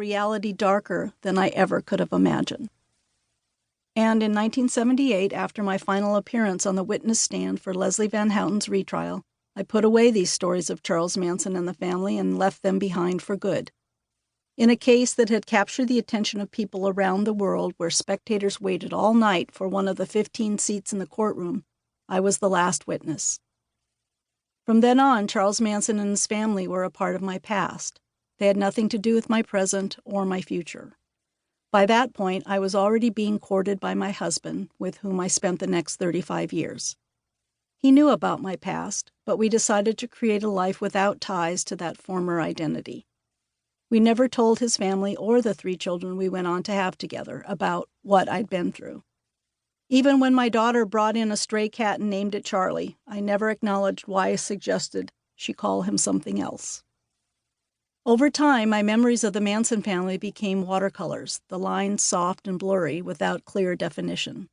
reality darker than I ever could have imagined. And in 1978, after my final appearance on the witness stand for Leslie Van Houten's retrial, I put away these stories of Charles Manson and the family and left them behind for good. In a case that had captured the attention of people around the world, where spectators waited all night for one of the 15 seats in the courtroom, I was the last witness. From then on, Charles Manson and his family were a part of my past. They had nothing to do with my present or my future. By that point, I was already being courted by my husband, with whom I spent the next 35 years. He knew about my past, but we decided to create a life without ties to that former identity. We never told his family or the 3 children we went on to have together about what I'd been through. Even when my daughter brought in a stray cat and named it Charlie, I never acknowledged why I suggested she call him something else. Over time, my memories of the Manson family became watercolors, the lines soft and blurry without clear definition.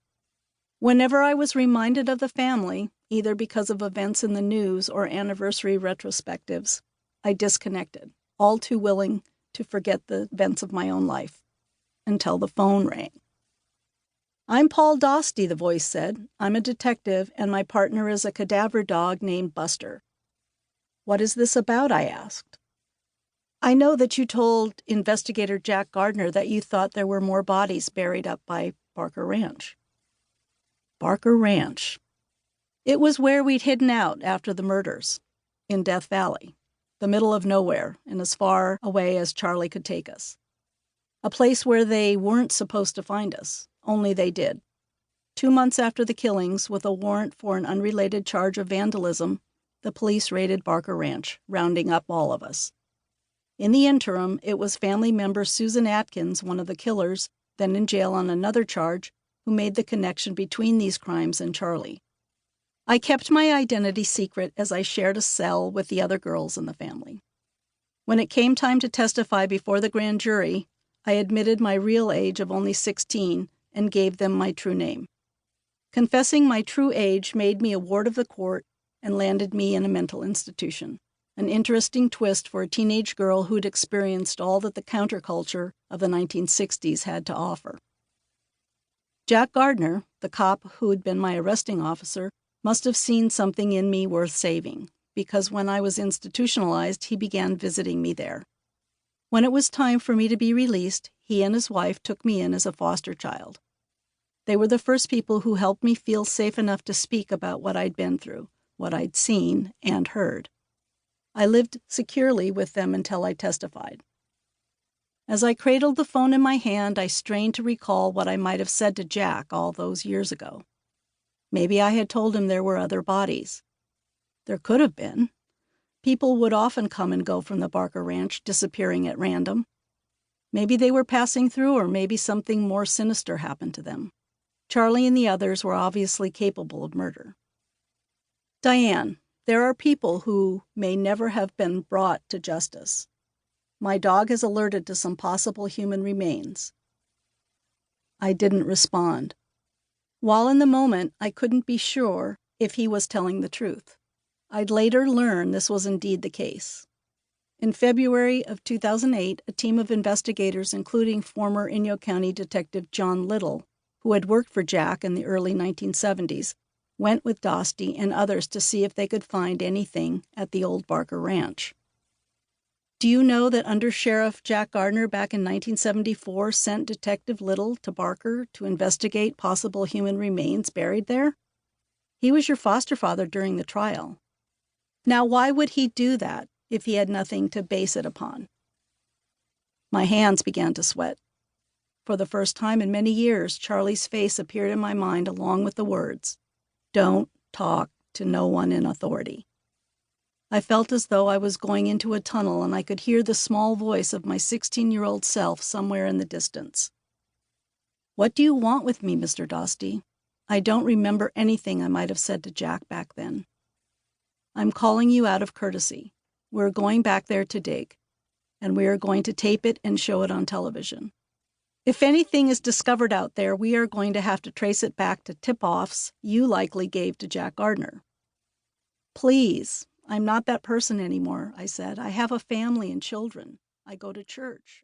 Whenever I was reminded of the family, either because of events in the news or anniversary retrospectives, I disconnected, all too willing to forget the events of my own life, until the phone rang. "I'm Paul Dostie," the voice said. "I'm a detective, and my partner is a cadaver dog named Buster." "What is this about?" I asked. "I know that you told investigator Jack Gardner that you thought there were more bodies buried up by Barker Ranch." Barker Ranch. It was where we'd hidden out after the murders, in Death Valley, the middle of nowhere and as far away as Charlie could take us. A place where they weren't supposed to find us, only they did. 2 months after the killings, with a warrant for an unrelated charge of vandalism, the police raided Barker Ranch, rounding up all of us. In the interim, it was family member Susan Atkins, one of the killers, then in jail on another charge, who made the connection between these crimes and Charlie. I kept my identity secret as I shared a cell with the other girls in the family. When it came time to testify before the grand jury, I admitted my real age of only 16 and gave them my true name. Confessing my true age made me a ward of the court and landed me in a mental institution. An interesting twist for a teenage girl who'd experienced all that the counterculture of the 1960s had to offer. Jack Gardner, the cop who'd been my arresting officer, must have seen something in me worth saving, because when I was institutionalized, he began visiting me there. When it was time for me to be released, he and his wife took me in as a foster child. They were the first people who helped me feel safe enough to speak about what I'd been through, what I'd seen and heard. I lived securely with them until I testified. As I cradled the phone in my hand, I strained to recall what I might have said to Jack all those years ago. Maybe I had told him there were other bodies. There could have been. People would often come and go from the Barker Ranch, disappearing at random. Maybe they were passing through, or maybe something more sinister happened to them. Charlie and the others were obviously capable of murder. "Dianne, there are people who may never have been brought to justice. My dog has alerted to some possible human remains." I didn't respond. While in the moment, I couldn't be sure if he was telling the truth. I'd later learn this was indeed the case. In February of 2008, a team of investigators, including former Inyo County Detective John Little, who had worked for Jack in the early 1970s, went with Dostie and others to see if they could find anything at the old Barker Ranch. Do you know that Under Sheriff Jack Gardner back in 1974 sent Detective Little to Barker to investigate possible human remains buried there? He was your foster father during the trial. Now, why would he do that if he had nothing to base it upon? My hands began to sweat. For the first time in many years, Charlie's face appeared in my mind along with the words, "Don't talk to no one in authority." I felt as though I was going into a tunnel and I could hear the small voice of my 16-year-old self somewhere in the distance. "What do you want with me, Mr. Dostie? I don't remember anything I might have said to Jack back then. I'm calling you out of courtesy. We're going back there to dig, and we are going to tape it and show it on television. If anything is discovered out there, we are going to have to trace it back to tip-offs you likely gave to Jack Gardner." "Please, I'm not that person anymore," I said. "I have a family and children. I go to church."